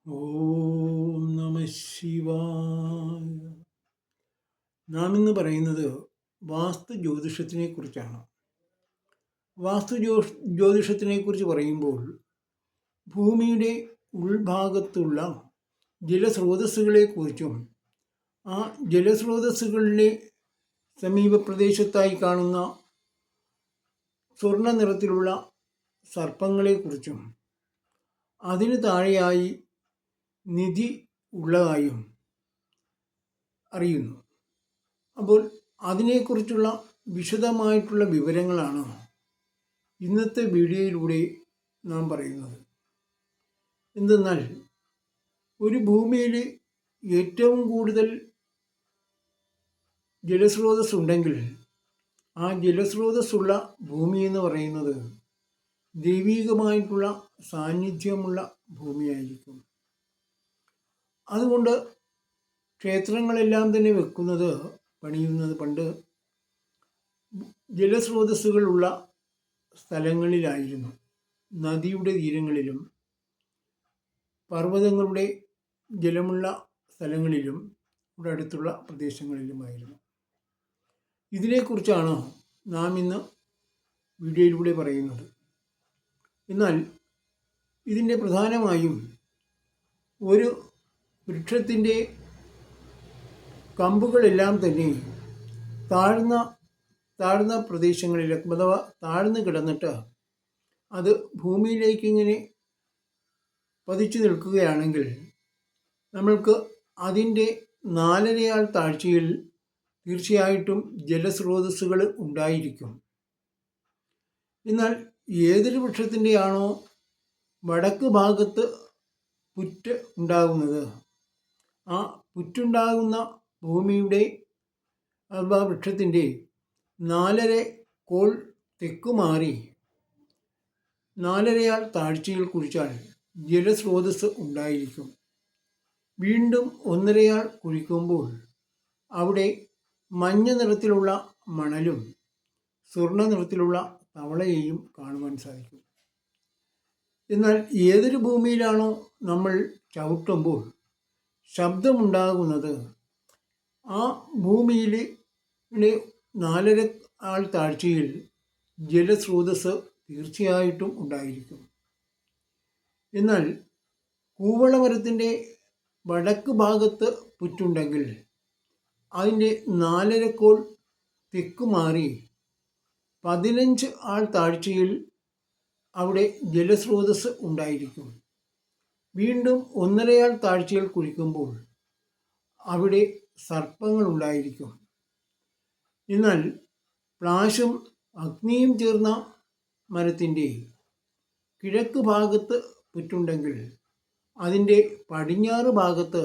ഓം നമ ശിവായ. നാം ഇന്ന് പറയുന്നത് വാസ്തു ജ്യോതിഷത്തിനെ കുറിച്ചാണ്. വാസ്തു ജ്യോതിഷത്തിനെ കുറിച്ച് പറയുമ്പോൾ ഭൂമിയുടെ ഉൾഭാഗത്തുള്ള ജലസ്രോതസ്സുകളെക്കുറിച്ചും ആ ജലസ്രോതസ്സുകളിലെ സമീപ പ്രദേശത്തായി കാണുന്ന സ്വർണ്ണ നിറത്തിലുള്ള സർപ്പങ്ങളെക്കുറിച്ചും അതിന് താഴെയായി നിധി ഉള്ളതായും അറിയുന്നു. അപ്പോൾ അതിനെക്കുറിച്ചുള്ള വിശദമായിട്ടുള്ള വിവരങ്ങളാണ് ഇന്നത്തെ വീഡിയോയിലൂടെ നാം പറയുന്നത്. എന്തെന്നാൽ ഒരു ഭൂമിയിൽ ഏറ്റവും കൂടുതൽ ജലസ്രോതസ് ഉണ്ടെങ്കിൽ ആ ജലസ്രോതസ്സുള്ള ഭൂമി എന്ന് പറയുന്നത് ദൈവീകമായിട്ടുള്ള സാന്നിധ്യമുള്ള ഭൂമിയായിരിക്കും. അതുകൊണ്ട് ക്ഷേത്രങ്ങളെല്ലാം തന്നെ പണിയുന്നത് പണ്ട് ജലസ്രോതസ്സുകളുള്ള സ്ഥലങ്ങളിലായിരുന്നു. നദിയുടെ തീരങ്ങളിലും പർവ്വതങ്ങളുടെ ജലമുള്ള സ്ഥലങ്ങളിലും ഇവിടെ അടുത്തുള്ള പ്രദേശങ്ങളിലുമായിരുന്നു. ഇതിനെക്കുറിച്ചാണ് നാം ഇന്ന് വീഡിയോയിലൂടെ പറയുന്നത്. എന്നാൽ ഇതിൻ്റെ പ്രധാനമായും ഒരു വൃക്ഷത്തിൻ്റെ കമ്പുകളെല്ലാം തന്നെ താഴ്ന്ന പ്രദേശങ്ങളിൽ അഥവാ താഴ്ന്നു കിടന്നിട്ട് അത് ഭൂമിയിലേക്ക് ഇങ്ങനെ പതിച്ചു നിൽക്കുകയാണെങ്കിൽ നമ്മൾക്ക് അതിൻ്റെ 4.5 ആൾ താഴ്ചയിൽ തീർച്ചയായിട്ടും ജലസ്രോതസ്സുകൾ ഉണ്ടായിരിക്കും. എന്നാൽ ഏതൊരു വൃക്ഷത്തിൻ്റെയാണോ വടക്ക് ഭാഗത്ത് പുറ്റ് ഉണ്ടാകുന്നത്, ആ പുറ്റുണ്ടാകുന്ന ഭൂമിയുടെ അഥവാ വൃക്ഷത്തിൻ്റെ 4.5 കോൾ തെക്കുമാറി 4.5 ആൾ താഴ്ചയിൽ കുഴിച്ചാൽ ജലസ്രോതസ് ഉണ്ടായിരിക്കും. വീണ്ടും 1.5 ആൾ കുഴിക്കുമ്പോൾ അവിടെ മഞ്ഞ നിറത്തിലുള്ള മണലും സ്വർണ്ണ നിറത്തിലുള്ള തവളയെയും കാണുവാൻ സാധിക്കും. എന്നാൽ ഏതൊരു ഭൂമിയിലാണോ നമ്മൾ ചവിട്ടുമ്പോൾ ശബ്ദമുണ്ടാകുന്നത്, ആ ഭൂമിയിൽ 4.5 ആൾ താഴ്ചയിൽ ജലസ്രോതസ് തീർച്ചയായിട്ടും ഉണ്ടായിരിക്കും. എന്നാൽ കൂവളമരത്തിൻ്റെ വടക്ക് ഭാഗത്ത് പുറ്റുണ്ടെങ്കിൽ അതിൻ്റെ 4.5 കോൾ തെക്കുമാറി 15 ആൾ താഴ്ചയിൽ അവിടെ ജലസ്രോതസ് ഉണ്ടായിരിക്കും. വീണ്ടും 1.5 ആൾ താഴ്ചയിൽ കുഴിക്കുമ്പോൾ അവിടെ സർപ്പങ്ങൾ ഉണ്ടായിരിക്കും. എന്നാൽ പ്ലാശും അഗ്നിയും ചേർന്ന മരത്തിൻ്റെ കിഴക്ക് ഭാഗത്ത് പുറ്റുണ്ടെങ്കിൽ അതിൻ്റെ പടിഞ്ഞാറ് ഭാഗത്ത്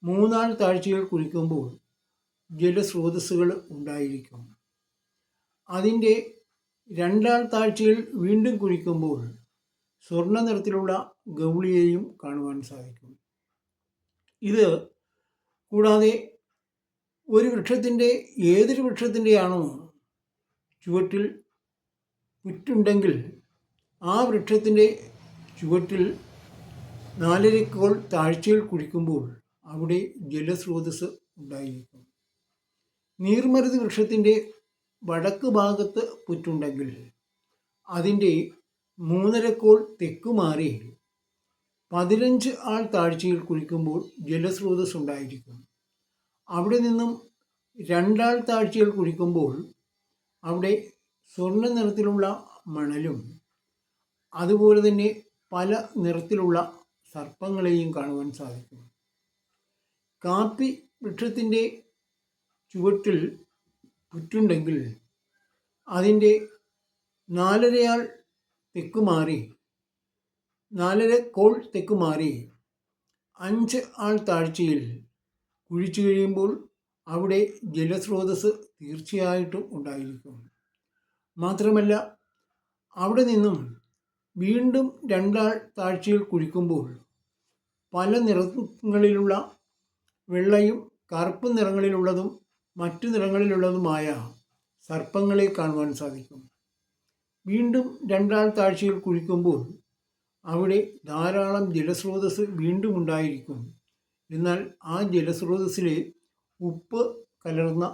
3 ആൾ താഴ്ചയിൽ കുഴിക്കുമ്പോൾ ജലസ്രോതസ്സുകൾ ഉണ്ടായിരിക്കും. അതിൻ്റെ 2 ആൾ താഴ്ചയിൽ വീണ്ടും കുഴിക്കുമ്പോൾ സ്വർണ്ണ നിറത്തിലുള്ള ഗൗളിയെയും കാണുവാൻ സാധിക്കും. ഇത് കൂടാതെ ഏതൊരു വൃക്ഷത്തിൻ്റെയാണോ ചുവട്ടിൽ പുറ്റുണ്ടെങ്കിൽ ആ വൃക്ഷത്തിൻ്റെ ചുവട്ടിൽ 4.5 കോൾ താഴ്ചയിൽ കുഴിക്കുമ്പോൾ അവിടെ ജലസ്രോതസ് ഉണ്ടായിരിക്കും. നീർമരുത് വൃക്ഷത്തിൻ്റെ വടക്ക് ഭാഗത്ത് പുറ്റുണ്ടെങ്കിൽ അതിൻ്റെ 3.5 കോൾ തെക്കുമാറി 15 ആൾ താഴ്ചയിൽ കുഴിക്കുമ്പോൾ ജലസ്രോതസ് ഉണ്ടായിരിക്കും. അവിടെ നിന്നും 2 ആൾ താഴ്ചയിൽ കുഴിക്കുമ്പോൾ അവിടെ സ്വർണ്ണ നിറത്തിലുള്ള മണലും അതുപോലെ തന്നെ പല നിറത്തിലുള്ള സർപ്പങ്ങളെയും കാണുവാൻ സാധിക്കും. കാപ്പി വൃക്ഷത്തിൻ്റെ ചുവട്ടിൽ പുറ്റുണ്ടെങ്കിൽ അതിൻ്റെ 4.5 ആൾ തെക്കുമാറി 4.5 കോൾ തെക്കുമാറി 5 ആൾ താഴ്ചയിൽ കുഴിച്ചു കഴിയുമ്പോൾ അവിടെ ജലസ്രോതസ് തീർച്ചയായിട്ടും ഉണ്ടായിരിക്കും. മാത്രമല്ല അവിടെ നിന്നും വീണ്ടും 2 ആൾ താഴ്ചയിൽ കുഴിക്കുമ്പോൾ പല നിറങ്ങളിലുള്ള വെള്ളയും കറുപ്പ് നിറങ്ങളിലുള്ളതും മറ്റു നിറങ്ങളിലുള്ളതുമായ സർപ്പങ്ങളെ കാണുവാൻ സാധിക്കും. വീണ്ടും 2 ആൾ താഴ്ചയിൽ കുഴിക്കുമ്പോൾ അവിടെ ധാരാളം ജലസ്രോതസ് വീണ്ടും ഉണ്ടായിരിക്കും. എന്നാൽ ആ ജലസ്രോതസ്സിൽ ഉപ്പ് കലർന്ന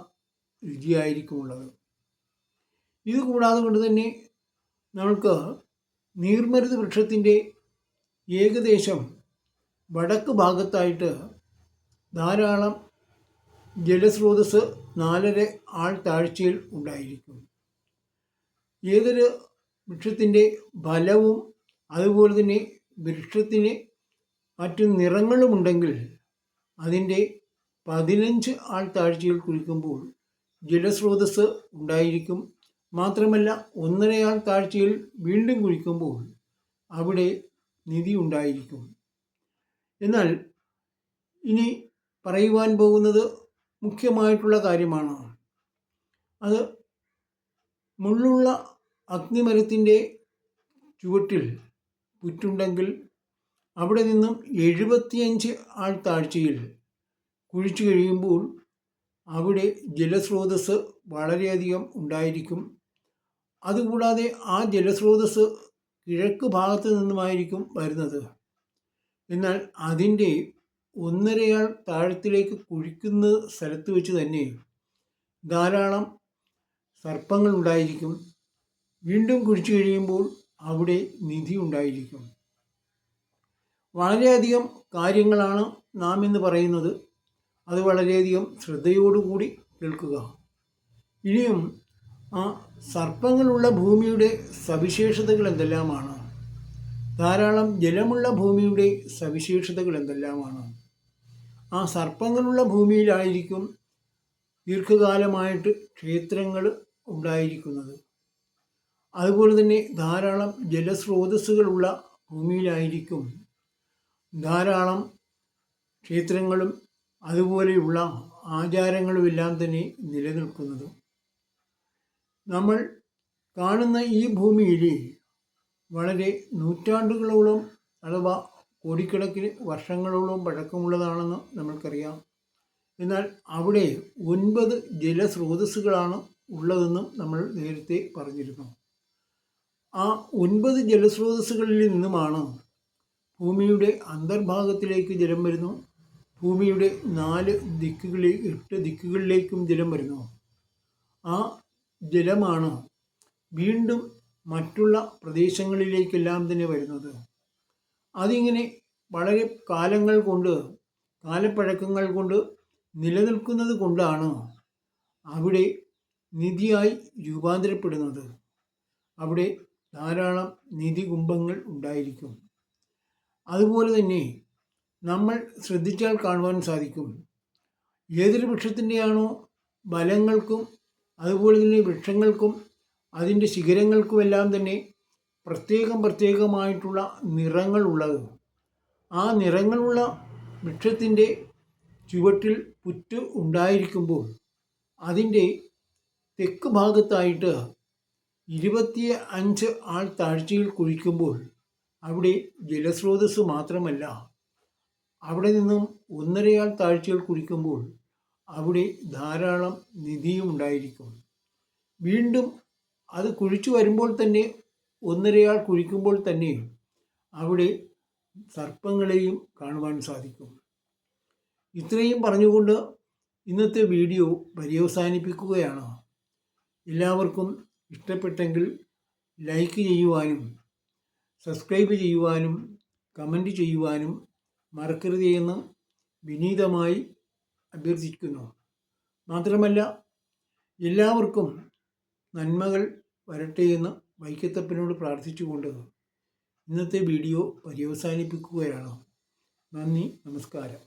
രുചിയായിരിക്കുമുള്ളത്. ഇതുകൂടാതെ കൊണ്ട് തന്നെ നമുക്ക് നീർമരുത് വൃക്ഷത്തിൻ്റെ ഏകദേശം വടക്ക് ഭാഗത്തായിട്ട് ധാരാളം ജലസ്രോതസ് 4.5 ആൾ താഴ്ചയിൽ ഉണ്ടായിരിക്കും. ഏതൊരു വൃക്ഷത്തിൻ്റെ ഫലവും അതുപോലെ തന്നെ വൃക്ഷത്തിന് മറ്റു നിറങ്ങളുമുണ്ടെങ്കിൽ അതിൻ്റെ 15 ആൾ താഴ്ചയിൽ കുഴിക്കുമ്പോൾ ജലസ്രോതസ് ഉണ്ടായിരിക്കും. മാത്രമല്ല 1.5 ആൾ താഴ്ചയിൽ വീണ്ടും കുഴിക്കുമ്പോൾ അവിടെ നിധി ഉണ്ടായിരിക്കും. എന്നാൽ ഇനി പറയുവാൻ പോകുന്നത് മുഖ്യമായിട്ടുള്ള കാര്യമാണ്. അത് മുള്ളുള്ള അഗ്നിമരത്തിൻ്റെ ചുവട്ടിൽ പുറ്റുണ്ടെങ്കിൽ അവിടെ നിന്നും 75 ആൾ താഴ്ചയിൽ കുഴിച്ചു കഴിയുമ്പോൾ അവിടെ ജലസ്രോതസ് വളരെയധികം ഉണ്ടായിരിക്കും. അതുകൂടാതെ ആ ജലസ്രോതസ് കിഴക്ക് ഭാഗത്ത് നിന്നുമായിരിക്കും വരുന്നത്. എന്നാൽ അതിൻ്റെ 1.5 ആൾ താഴത്തിലേക്ക് കുഴിക്കുന്ന സ്ഥലത്ത് വെച്ച് തന്നെ ധാരാളം സർപ്പങ്ങൾ ഉണ്ടായിരിക്കും. വീണ്ടും കുഴിച്ചു കഴിയുമ്പോൾ അവിടെ നിധി ഉണ്ടായിരിക്കും. വളരെയധികം കാര്യങ്ങളാണ് നാം ഇന്ന് പറയുന്നത്. അത് വളരെയധികം ശ്രദ്ധയോടുകൂടി കേൾക്കുക. ഇനിയും ആ സർപ്പങ്ങളുള്ള ഭൂമിയുടെ സവിശേഷതകൾ എന്തെല്ലാമാണ്, ധാരാളം ജലമുള്ള ഭൂമിയുടെ സവിശേഷതകൾ എന്തെല്ലാമാണ്. ആ സർപ്പങ്ങളുള്ള ഭൂമിയിലായിരിക്കും ദീർഘകാലമായിട്ട് ക്ഷേത്രങ്ങൾ ഉണ്ടായിരിക്കുന്നത്. അതുപോലെ തന്നെ ധാരാളം ജലസ്രോതസ്സുകളുള്ള ഭൂമിയിലായിരിക്കും ധാരാളം ക്ഷേത്രങ്ങളും അതുപോലെയുള്ള ആചാരങ്ങളുമെല്ലാം തന്നെ നിലനിൽക്കുന്നത്. നമ്മൾ കാണുന്ന ഈ ഭൂമിയിൽ വളരെ നൂറ്റാണ്ടുകളോളം അഥവാ കോടിക്കണക്കിന് വർഷങ്ങളോളം പഴക്കമുള്ളതാണെന്ന് നമ്മൾക്കറിയാം. എന്നാൽ അവിടെ 9 ജലസ്രോതസ്സുകളാണ് ഉള്ളതെന്നും നമ്മൾ നേരത്തെ പറഞ്ഞിരുന്നു. ആ 9 ജലസ്രോതസ്സുകളിൽ നിന്നുമാണ് ഭൂമിയുടെ അന്തർഭാഗത്തിലേക്ക് ജലം വരുന്നു. ഭൂമിയുടെ 8 ദിക്കുകളിലേക്കും ജലം വരുന്നു. ആ ജലമാണ് വീണ്ടും മറ്റുള്ള പ്രദേശങ്ങളിലേക്കെല്ലാം തന്നെ വരുന്നത്. അതിങ്ങനെ വളരെ കാലപ്പഴക്കങ്ങൾ കൊണ്ട് നിലനിൽക്കുന്നത് കൊണ്ടാണ് അവിടെ നിധിയായി രൂപാന്തരപ്പെടുന്നത്. അവിടെ ധാരാളം നിധികുംഭങ്ങൾ ഉണ്ടായിരിക്കും. അതുപോലെ തന്നെ നമ്മൾ ശ്രദ്ധിച്ചാൽ കാണുവാൻ സാധിക്കും, ഏതൊരു വൃക്ഷത്തിൻ്റെയാണോ ഫലങ്ങൾക്കും അതുപോലെ തന്നെ വൃക്ഷങ്ങൾക്കും അതിൻ്റെ ശിഖരങ്ങൾക്കുമെല്ലാം തന്നെ പ്രത്യേകമായിട്ടുള്ള നിറങ്ങളുള്ളത്, ആ നിറങ്ങളുള്ള വൃക്ഷത്തിൻ്റെ ചുവട്ടിൽ പുറ്റ് ഉണ്ടായിരിക്കുമ്പോൾ അതിൻ്റെ തെക്ക് ഭാഗത്തായിട്ട് 25 ആൾ താഴ്ചയിൽ കുഴിക്കുമ്പോൾ അവിടെ ജലസ്രോതസ് മാത്രമല്ല, അവിടെ നിന്നും 1.5 ആൾ താഴ്ചയിൽ കുഴിക്കുമ്പോൾ അവിടെ ധാരാളം നിധിയും ഉണ്ടായിരിക്കും. വീണ്ടും അത് കുഴിച്ചു വരുമ്പോൾ തന്നെ 1.5 ആൾ കുഴിക്കുമ്പോൾ തന്നെ അവിടെ സർപ്പങ്ങളെയും കാണുവാൻ സാധിക്കും. ഇത്രയും പറഞ്ഞുകൊണ്ട് ഇന്നത്തെ വീഡിയോ പര്യവസാനിപ്പിക്കുകയാണ്. എല്ലാവർക്കും ഇഷ്ടപ്പെട്ടെങ്കിൽ ലൈക്ക് ചെയ്യുവാനും സബ്സ്ക്രൈബ് ചെയ്യുവാനും കമൻറ്റ് ചെയ്യുവാനും മറക്കരുത് എന്ന് വിനീതമായി അഭ്യർത്ഥിക്കുന്നു. മാത്രമല്ല എല്ലാവർക്കും നന്മകൾ വരട്ടെ എന്ന് വൈക്കത്തപ്പനോട് പ്രാർത്ഥിച്ചുകൊണ്ട് ഇന്നത്തെ വീഡിയോ പര്യവസാനിപ്പിക്കുകയാണ്. നന്ദി, നമസ്കാരം.